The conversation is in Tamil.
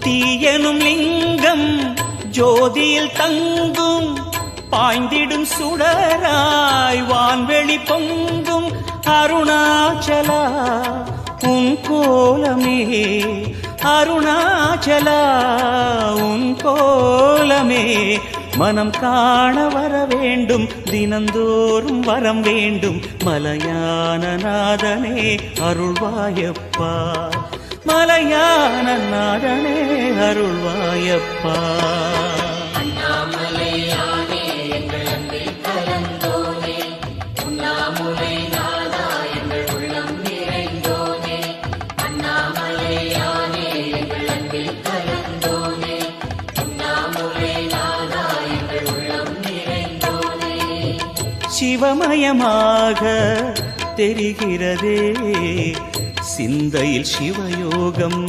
தீயனும் லிங்கம் ஜோதியில் தங்கும் பாய்ந்திடும் சுடராய் வான்வெளி பொங்கும் அருணாச்சலா உன் கோலமே அருணாச்சலா உன் கோலமே மனம் காண வர வேண்டும் தினந்தோறும் வரம் வேண்டும் மலையான நாதனே அருள்வாயப்பா மலையான நாதனே அருள்வாயப்பா சிவமயமாக தெரிகிறதே சிந்தையில் சிவயோகம்